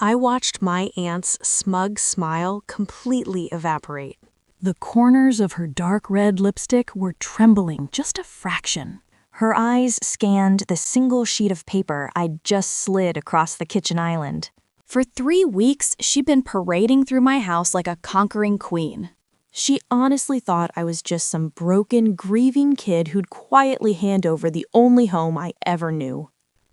I watched my aunt's smug smile completely evaporate. The corners of her dark red lipstick were trembling just a fraction. Her eyes scanned the single sheet of paper I'd just slid across the kitchen island. For 3 weeks, she'd been parading through my house like a conquering queen. She honestly thought I was just some broken, grieving kid who'd quietly hand over the only home I ever knew.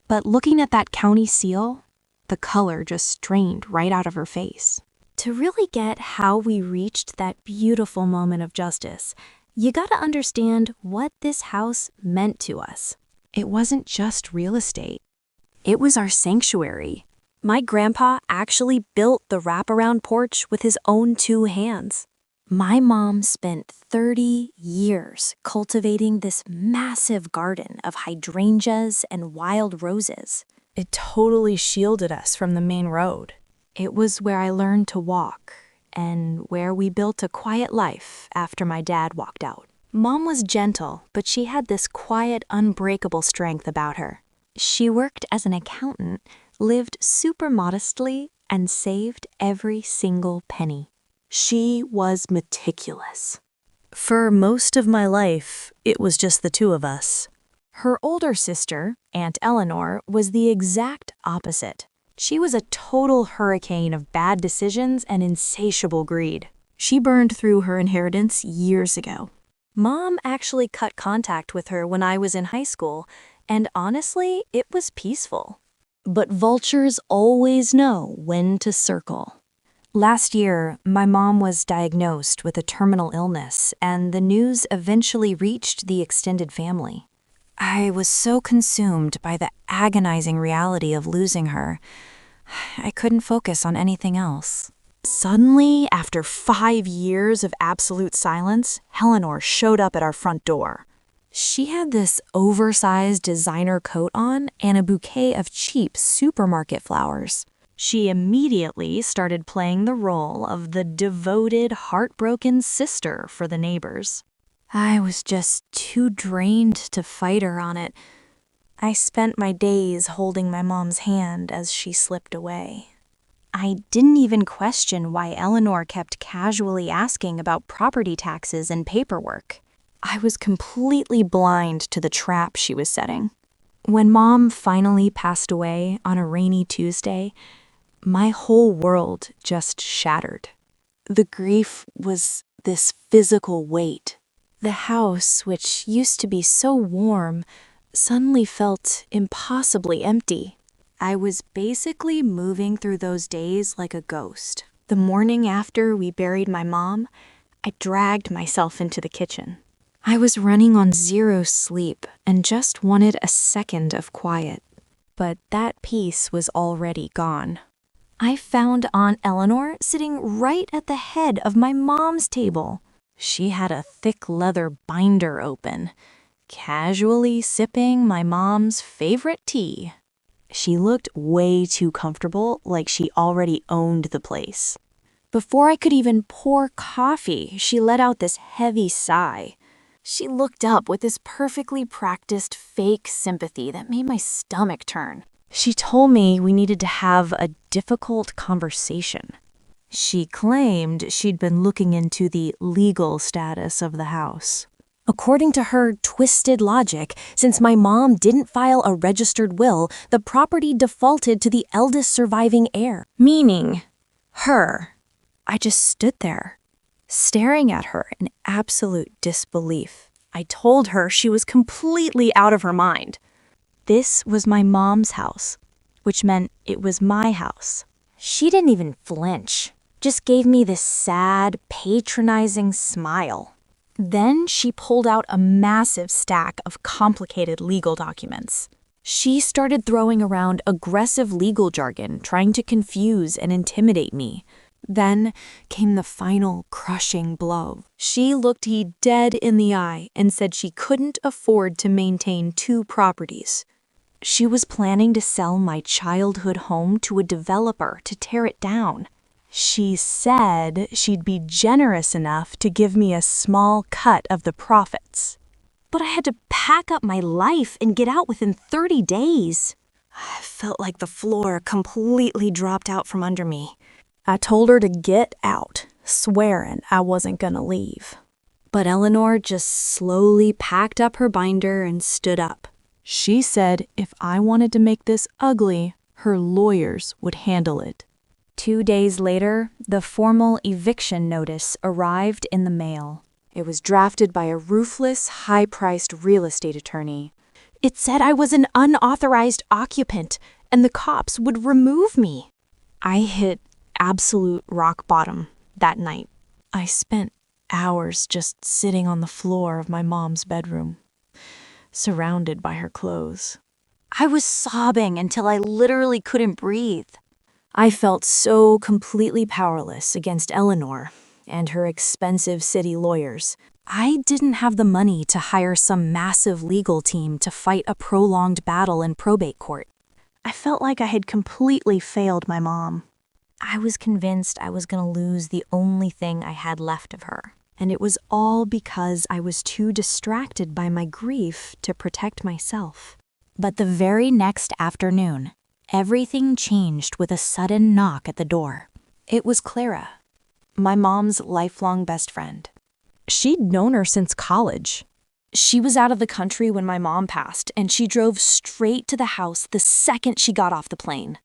But looking at that county seal, the color just strained right out of her face. To really get how we reached that beautiful moment of justice, you gotta understand what this house meant to us. It wasn't just real estate. It was our sanctuary. My grandpa actually built the wraparound porch with his own 2 hands. My mom spent 30 years cultivating this massive garden of hydrangeas and wild roses. It totally shielded us from the main road. It was where I learned to walk, and where we built a quiet life after my dad walked out. Mom was gentle, but she had this quiet, unbreakable strength about her. She worked as an accountant, lived super modestly, and saved every single penny. She was meticulous. For most of my life, it was just the 2 of us. Her older sister, Aunt Eleanor, was the exact opposite. She was a total hurricane of bad decisions and insatiable greed. She burned through her inheritance years ago. Mom actually cut contact with her when I was in high school, and honestly, it was peaceful. But vultures always know when to circle. Last year, my mom was diagnosed with a terminal illness, and the news eventually reached the extended family. I was so consumed by the agonizing reality of losing her, I couldn't focus on anything else. Suddenly, after 5 years of absolute silence, Eleanor showed up at our front door. She had this oversized designer coat on and a bouquet of cheap supermarket flowers. She immediately started playing the role of the devoted, heartbroken sister for the neighbors. I was just too drained to fight her on it. I spent my days holding my mom's hand as she slipped away. I didn't even question why Eleanor kept casually asking about property taxes and paperwork. I was completely blind to the trap she was setting. When Mom finally passed away on a rainy Tuesday, my whole world just shattered. The grief was this physical weight. The house, which used to be so warm, suddenly felt impossibly empty. I was basically moving through those days like a ghost. The morning after we buried my mom, I dragged myself into the kitchen. I was running on 0 sleep and just wanted a second of quiet. But that peace was already gone. I found Aunt Eleanor sitting right at the head of my mom's table. She had a thick leather binder open, casually sipping my mom's favorite tea. She looked way too comfortable, like she already owned the place. Before I could even pour coffee, she let out this heavy sigh. She looked up with this perfectly practiced fake sympathy that made my stomach turn. She told me we needed to have a difficult conversation. She claimed she'd been looking into the legal status of the house. According to her twisted logic, since my mom didn't file a registered will, the property defaulted to the eldest surviving heir, meaning her. I just stood there, staring at her in absolute disbelief. I told her she was completely out of her mind. This was my mom's house, which meant it was my house. She didn't even flinch, just gave me this sad, patronizing smile. Then she pulled out a massive stack of complicated legal documents. She started throwing around aggressive legal jargon, trying to confuse and intimidate me. Then came the final crushing blow. She looked me dead in the eye and said she couldn't afford to maintain 2 properties. She was planning to sell my childhood home to a developer to tear it down. She said she'd be generous enough to give me a small cut of the profits. But I had to pack up my life and get out within 30 days. I felt like the floor completely dropped out from under me. I told her to get out, swearing I wasn't gonna leave. But Eleanor just slowly packed up her binder and stood up. She said if I wanted to make this ugly, her lawyers would handle it. 2 days later, the formal eviction notice arrived in the mail. It was drafted by a ruthless, high-priced real estate attorney. It said I was an unauthorized occupant, and the cops would remove me. I hit absolute rock bottom that night. I spent hours just sitting on the floor of my mom's bedroom, surrounded by her clothes. I was sobbing until I literally couldn't breathe. I felt so completely powerless against Eleanor and her expensive city lawyers. I didn't have the money to hire some massive legal team to fight a prolonged battle in probate court. I felt like I had completely failed my mom. I was convinced I was going to lose the only thing I had left of her. And it was all because I was too distracted by my grief to protect myself. But the very next afternoon, everything changed with a sudden knock at the door. It was Clara, my mom's lifelong best friend. She'd known her since college. She was out of the country when my mom passed, and she drove straight to the house the second she got off the plane.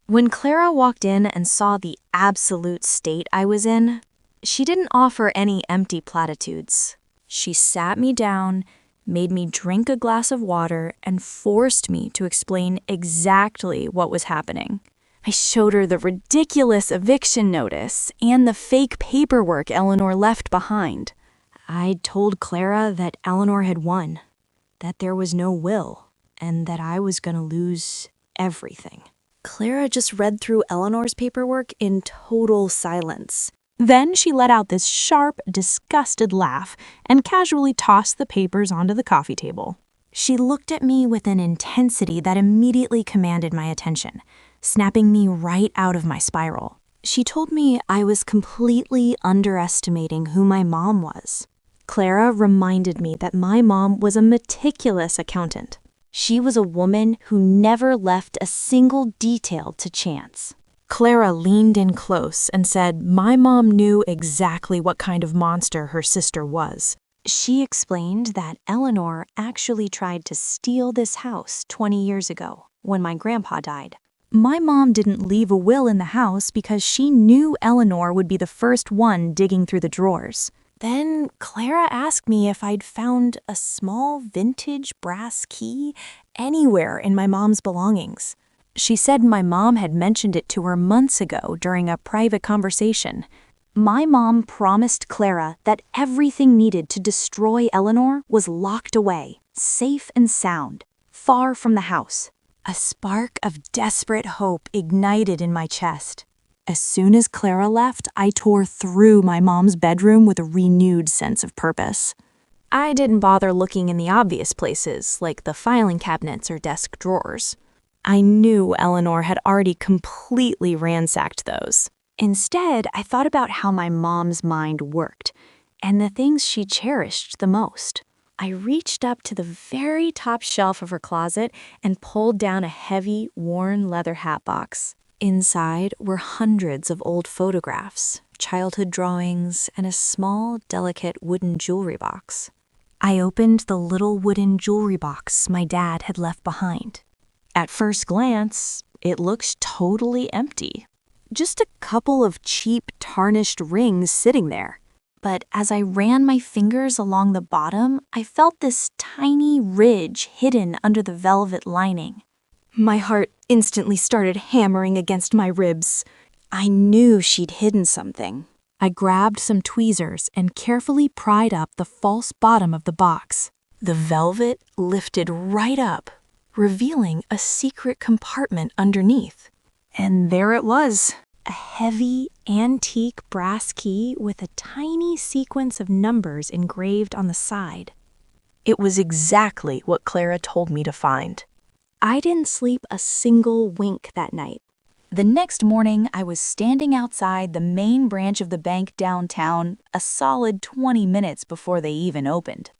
When Clara walked in and saw the absolute state I was in, she didn't offer any empty platitudes. She sat me down, made me drink a glass of water, and forced me to explain exactly what was happening. I showed her the ridiculous eviction notice and the fake paperwork Eleanor left behind. I told Clara that Eleanor had won, that there was no will, and that I was going to lose everything. Clara just read through Eleanor's paperwork in total silence. Then she let out this sharp, disgusted laugh and casually tossed the papers onto the coffee table. She looked at me with an intensity that immediately commanded my attention, snapping me right out of my spiral. She told me I was completely underestimating who my mom was. Clara reminded me that my mom was a meticulous accountant. She was a woman who never left a single detail to chance. Clara leaned in close and said my mom knew exactly what kind of monster her sister was. She explained that Eleanor actually tried to steal this house 20 years ago when my grandpa died. My mom didn't leave a will in the house because she knew Eleanor would be the first one digging through the drawers. Then Clara asked me if I'd found a small vintage brass key anywhere in my mom's belongings. She said my mom had mentioned it to her months ago during a private conversation. My mom promised Clara that everything needed to destroy Eleanor was locked away, safe and sound, far from the house. A spark of desperate hope ignited in my chest. As soon as Clara left, I tore through my mom's bedroom with a renewed sense of purpose. I didn't bother looking in the obvious places, like the filing cabinets or desk drawers. I knew Eleanor had already completely ransacked those. Instead, I thought about how my mom's mind worked and the things she cherished the most. I reached up to the very top shelf of her closet and pulled down a heavy, worn leather hat box. Inside were hundreds of old photographs, childhood drawings, and a small, delicate wooden jewelry box. I opened the little wooden jewelry box my dad had left behind. At first glance, it looked totally empty. Just a couple of cheap, tarnished rings sitting there. But as I ran my fingers along the bottom, I felt this tiny ridge hidden under the velvet lining. My heart instantly started hammering against my ribs. I knew she'd hidden something. I grabbed some tweezers and carefully pried up the false bottom of the box. The velvet lifted right up, revealing a secret compartment underneath. And there it was, a heavy, antique brass key with a tiny sequence of numbers engraved on the side. It was exactly what Clara told me to find. I didn't sleep a single wink that night. The next morning, I was standing outside the main branch of the bank downtown a solid 20 minutes before they even opened.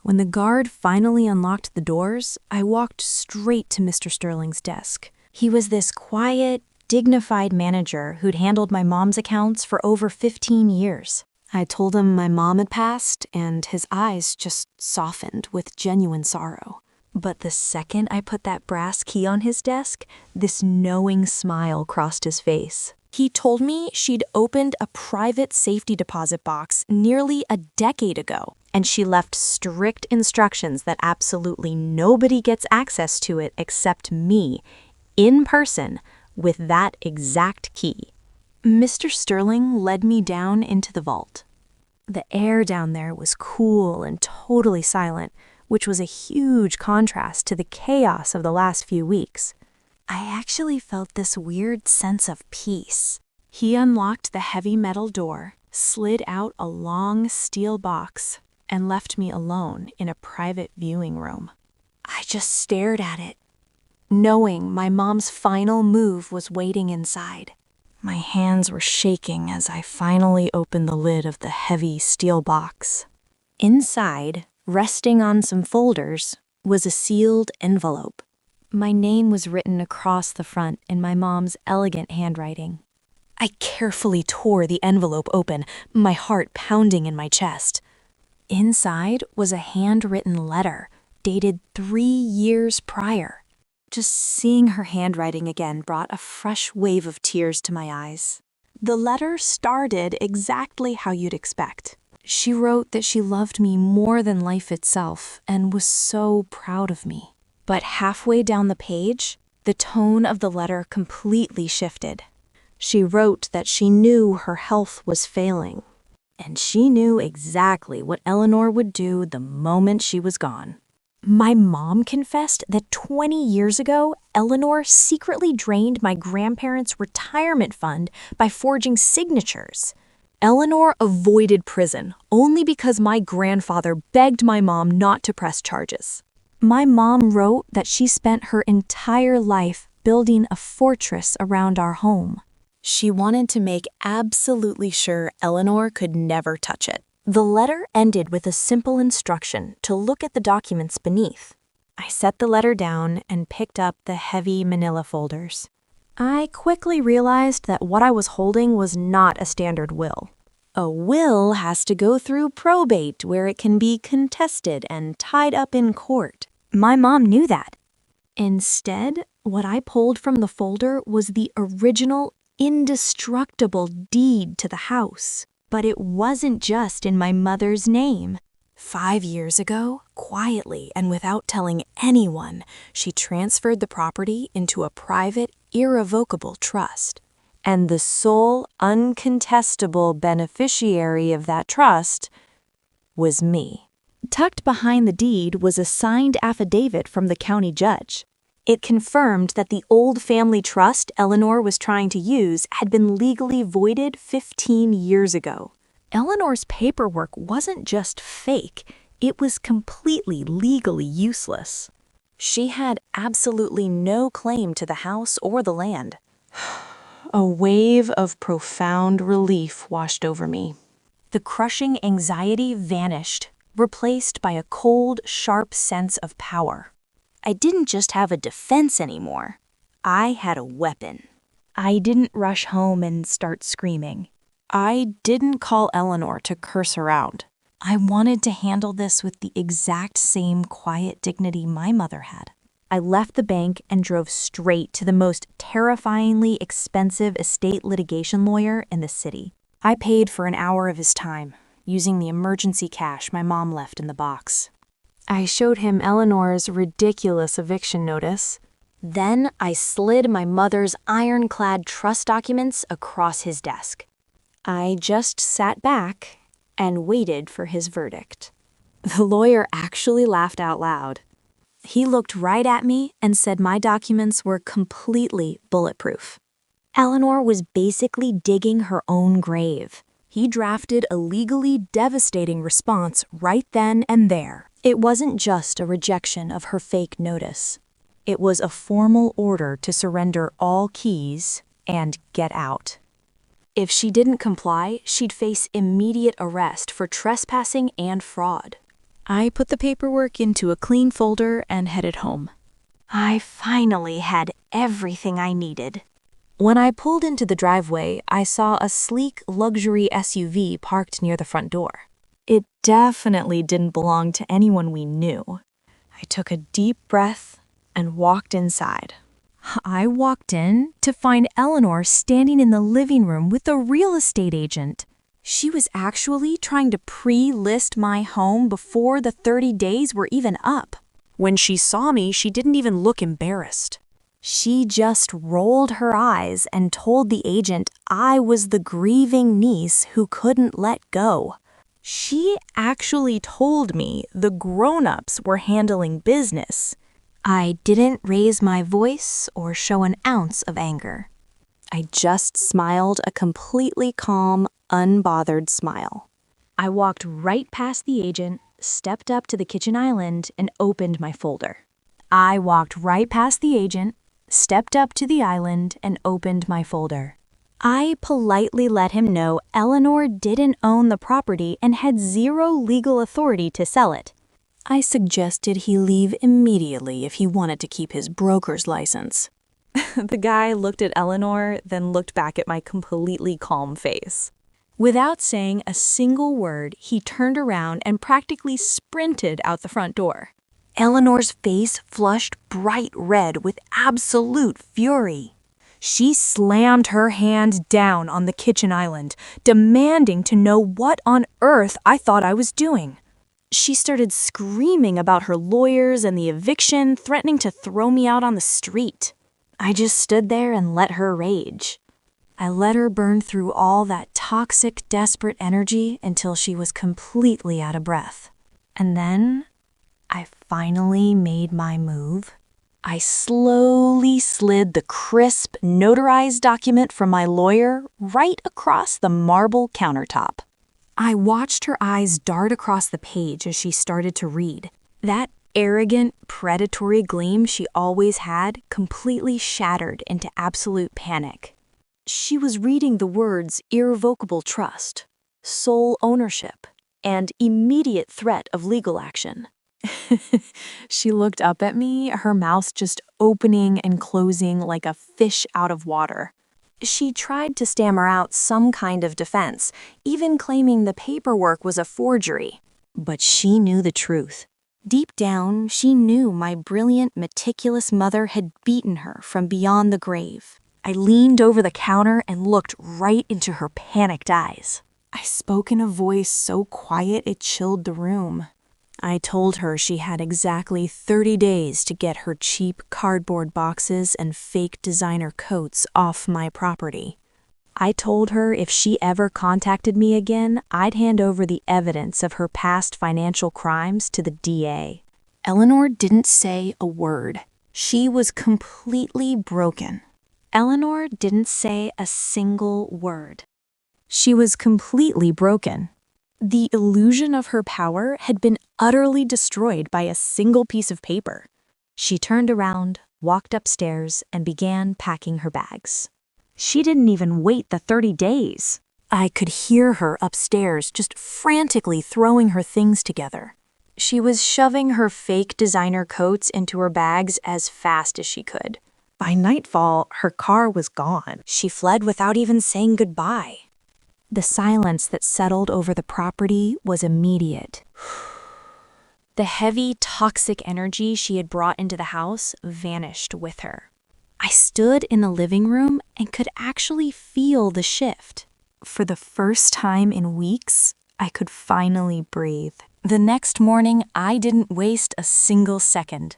When the guard finally unlocked the doors, I walked straight to Mr. Sterling's desk. He was this quiet, dignified manager who'd handled my mom's accounts for over 15 years. I told him my mom had passed, and his eyes just softened with genuine sorrow. But the second I put that brass key on his desk, this knowing smile crossed his face. He told me she'd opened a private safety deposit box nearly a decade ago, And she left strict instructions that absolutely nobody gets access to it except me, in person, with that exact key. Mr. Sterling led me down into the vault. The air down there was cool and totally silent, which was a huge contrast to the chaos of the last few weeks. I actually felt this weird sense of peace. He unlocked the heavy metal door, slid out a long steel box, and left me alone in a private viewing room. I just stared at it, knowing my mom's final move was waiting inside. My hands were shaking as I finally opened the lid of the heavy steel box. Inside, resting on some folders, was a sealed envelope. My name was written across the front in my mom's elegant handwriting. I carefully tore the envelope open, my heart pounding in my chest. Inside was a handwritten letter, dated 3 years prior. Just seeing her handwriting again brought a fresh wave of tears to my eyes. The letter started exactly how you'd expect. She wrote that she loved me more than life itself and was so proud of me. But halfway down the page, the tone of the letter completely shifted. She wrote that she knew her health was failing, and she knew exactly what Eleanor would do the moment she was gone. My mom confessed that 20 years ago, Eleanor secretly drained my grandparents' retirement fund by forging signatures. Eleanor avoided prison only because my grandfather begged my mom not to press charges. My mom wrote that she spent her entire life building a fortress around our home. She wanted to make absolutely sure Eleanor could never touch it. The letter ended with a simple instruction to look at the documents beneath. I set the letter down and picked up the heavy manila folders. I quickly realized that what I was holding was not a standard will. A will has to go through probate where it can be contested and tied up in court. My mom knew that. Instead, what I pulled from the folder was the original, indestructible deed to the house. But it wasn't just in my mother's name. 5 years ago, quietly and without telling anyone, she transferred the property into a private, irrevocable trust. And the sole, uncontestable beneficiary of that trust was me. Tucked behind the deed was a signed affidavit from the county judge. It confirmed that the old family trust Eleanor was trying to use had been legally voided 15 years ago. Eleanor's paperwork wasn't just fake, it was completely legally useless. She had absolutely no claim to the house or the land. A wave of profound relief washed over me. The crushing anxiety vanished, replaced by a cold, sharp sense of power. I didn't just have a defense anymore. I had a weapon. I didn't rush home and start screaming. I didn't call Eleanor to curse her out. I wanted to handle this with the exact same quiet dignity my mother had. I left the bank and drove straight to the most terrifyingly expensive estate litigation lawyer in the city. I paid for an hour of his time, using the emergency cash my mom left in the box. I showed him Eleanor's ridiculous eviction notice. Then I slid my mother's ironclad trust documents across his desk. I just sat back and waited for his verdict. The lawyer actually laughed out loud. He looked right at me and said my documents were completely bulletproof. Eleanor was basically digging her own grave. He drafted a legally devastating response right then and there. It wasn't just a rejection of her fake notice. It was a formal order to surrender all keys and get out. If she didn't comply, she'd face immediate arrest for trespassing and fraud. I put the paperwork into a clean folder and headed home. I finally had everything I needed. When I pulled into the driveway, I saw a sleek luxury SUV parked near the front door. It definitely didn't belong to anyone we knew. I took a deep breath and walked inside. I walked in to find Eleanor standing in the living room with a real estate agent. She was actually trying to pre-list my home before the 30 days were even up. When she saw me, she didn't even look embarrassed. She just rolled her eyes and told the agent I was the grieving niece who couldn't let go. She actually told me the grown-ups were handling business. I didn't raise my voice or show an ounce of anger. I just smiled a completely calm, unbothered smile. I walked right past the agent, stepped up to the kitchen island, and opened my folder. I walked right past the agent, stepped up to the island, and opened my folder. I politely let him know Eleanor didn't own the property and had zero legal authority to sell it. I suggested he leave immediately if he wanted to keep his broker's license. The guy looked at Eleanor, then looked back at my completely calm face. Without saying a single word, he turned around and practically sprinted out the front door. Eleanor's face flushed bright red with absolute fury. She slammed her hand down on the kitchen island, demanding to know what on earth I thought I was doing. She started screaming about her lawyers and the eviction, threatening to throw me out on the street. I just stood there and let her rage. I let her burn through all that toxic, desperate energy until she was completely out of breath. And then I finally made my move. I slowly slid the crisp, notarized document from my lawyer right across the marble countertop. I watched her eyes dart across the page as she started to read. That arrogant, predatory gleam she always had completely shattered into absolute panic. She was reading the words irrevocable trust, sole ownership, and immediate threat of legal action. She looked up at me, her mouth just opening and closing like a fish out of water. She tried to stammer out some kind of defense, even claiming the paperwork was a forgery. But she knew the truth. Deep down, she knew my brilliant, meticulous mother had beaten her from beyond the grave. I leaned over the counter and looked right into her panicked eyes. I spoke in a voice so quiet it chilled the room. I told her she had exactly 30 days to get her cheap cardboard boxes and fake designer coats off my property. I told her if she ever contacted me again, I'd hand over the evidence of her past financial crimes to the DA. Eleanor didn't say a word. She was completely broken. Eleanor didn't say a single word. She was completely broken. The illusion of her power had been utterly destroyed by a single piece of paper. She turned around, walked upstairs, and began packing her bags. She didn't even wait the 30 days. I could hear her upstairs just frantically throwing her things together. She was shoving her fake designer coats into her bags as fast as she could. By nightfall, her car was gone. She fled without even saying goodbye. The silence that settled over the property was immediate. The heavy, toxic energy she had brought into the house vanished with her. I stood in the living room and could actually feel the shift. For the first time in weeks, I could finally breathe. The next morning, I didn't waste a single second.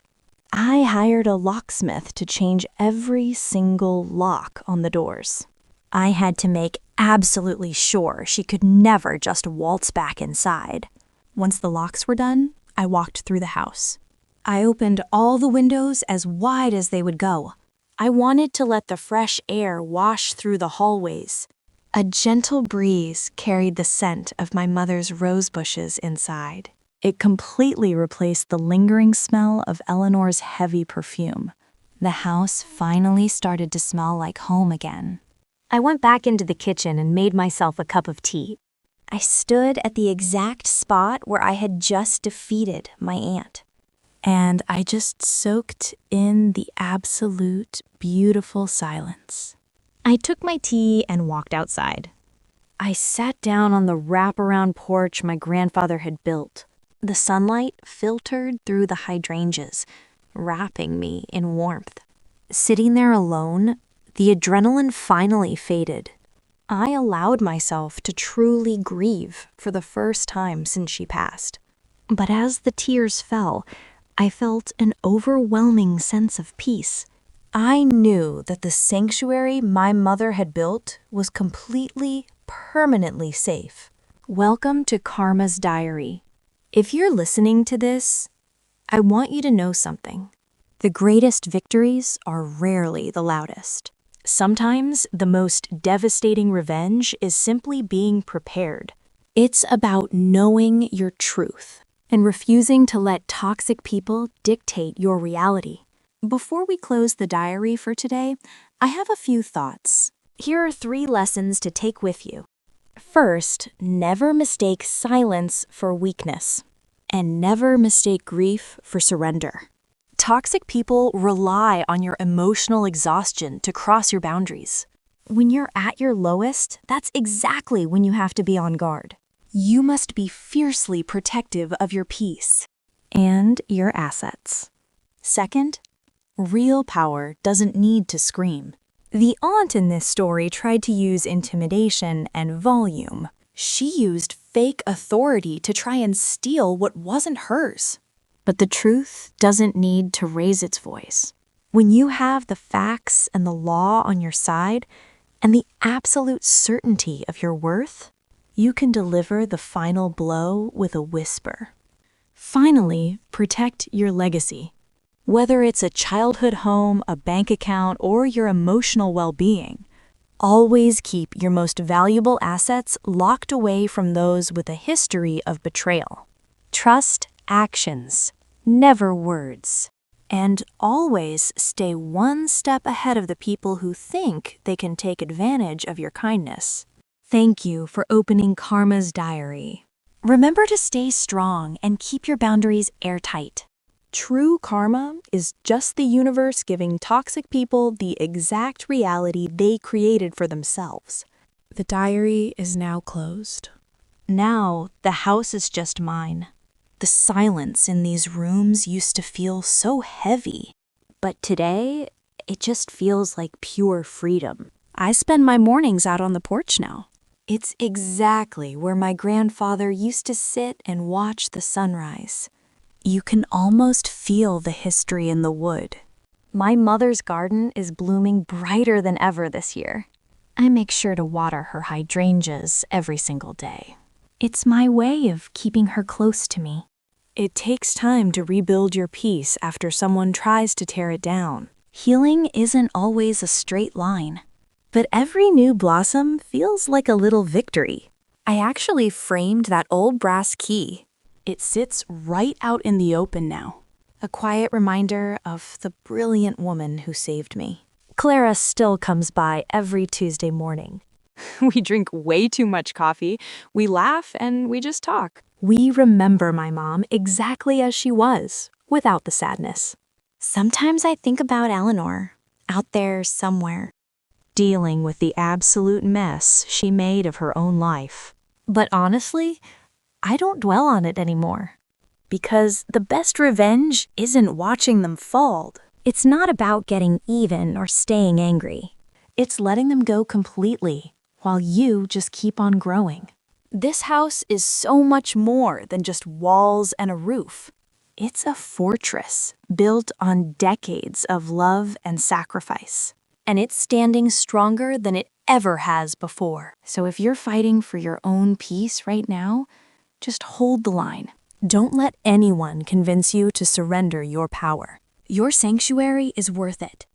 I hired a locksmith to change every single lock on the doors. I had to make absolutely sure she could never just waltz back inside. Once the locks were done, I walked through the house. I opened all the windows as wide as they would go. I wanted to let the fresh air wash through the hallways. A gentle breeze carried the scent of my mother's rose bushes inside. It completely replaced the lingering smell of Eleanor's heavy perfume. The house finally started to smell like home again. I went back into the kitchen and made myself a cup of tea. I stood at the exact spot where I had just defeated my aunt. And I just soaked in the absolute beautiful silence. I took my tea and walked outside. I sat down on the wraparound porch my grandfather had built. The sunlight filtered through the hydrangeas, wrapping me in warmth. Sitting there alone, the adrenaline finally faded. I allowed myself to truly grieve for the first time since she passed. But as the tears fell, I felt an overwhelming sense of peace. I knew that the sanctuary my mother had built was completely, permanently safe. Welcome to Karma's Diary. If you're listening to this, I want you to know something. The greatest victories are rarely the loudest. Sometimes the most devastating revenge is simply being prepared. It's about knowing your truth and refusing to let toxic people dictate your reality. Before we close the diary for today, I have a few thoughts. Here are 3 lessons to take with you. First, never mistake silence for weakness, and never mistake grief for surrender. Toxic people rely on your emotional exhaustion to cross your boundaries. When you're at your lowest, that's exactly when you have to be on guard. You must be fiercely protective of your peace and your assets. Second, real power doesn't need to scream. The aunt in this story tried to use intimidation and volume. She used fake authority to try and steal what wasn't hers. But the truth doesn't need to raise its voice. When you have the facts and the law on your side, and the absolute certainty of your worth, you can deliver the final blow with a whisper. Finally, protect your legacy. Whether it's a childhood home, a bank account, or your emotional well-being, always keep your most valuable assets locked away from those with a history of betrayal. Trust actions, never words. And always stay one step ahead of the people who think they can take advantage of your kindness. Thank you for opening Karma's Diary. Remember to stay strong and keep your boundaries airtight. True karma is just the universe giving toxic people the exact reality they created for themselves. The diary is now closed. Now, the house is just mine. The silence in these rooms used to feel so heavy, but today, it just feels like pure freedom. I spend my mornings out on the porch now. It's exactly where my grandfather used to sit and watch the sunrise. You can almost feel the history in the wood. My mother's garden is blooming brighter than ever this year. I make sure to water her hydrangeas every single day. It's my way of keeping her close to me. It takes time to rebuild your peace after someone tries to tear it down. Healing isn't always a straight line, but every new blossom feels like a little victory. I actually framed that old brass key. It sits right out in the open now, a quiet reminder of the brilliant woman who saved me. Clara still comes by every Tuesday morning. We drink way too much coffee, we laugh, and we just talk. We remember my mom exactly as she was, without the sadness. Sometimes I think about Eleanor, out there somewhere, dealing with the absolute mess she made of her own life. But honestly, I don't dwell on it anymore. Because the best revenge isn't watching them fall. It's not about getting even or staying angry. It's letting them go completely, while you just keep on growing. This house is so much more than just walls and a roof. It's a fortress built on decades of love and sacrifice. And it's standing stronger than it ever has before. So if you're fighting for your own peace right now, just hold the line. Don't let anyone convince you to surrender your power. Your sanctuary is worth it.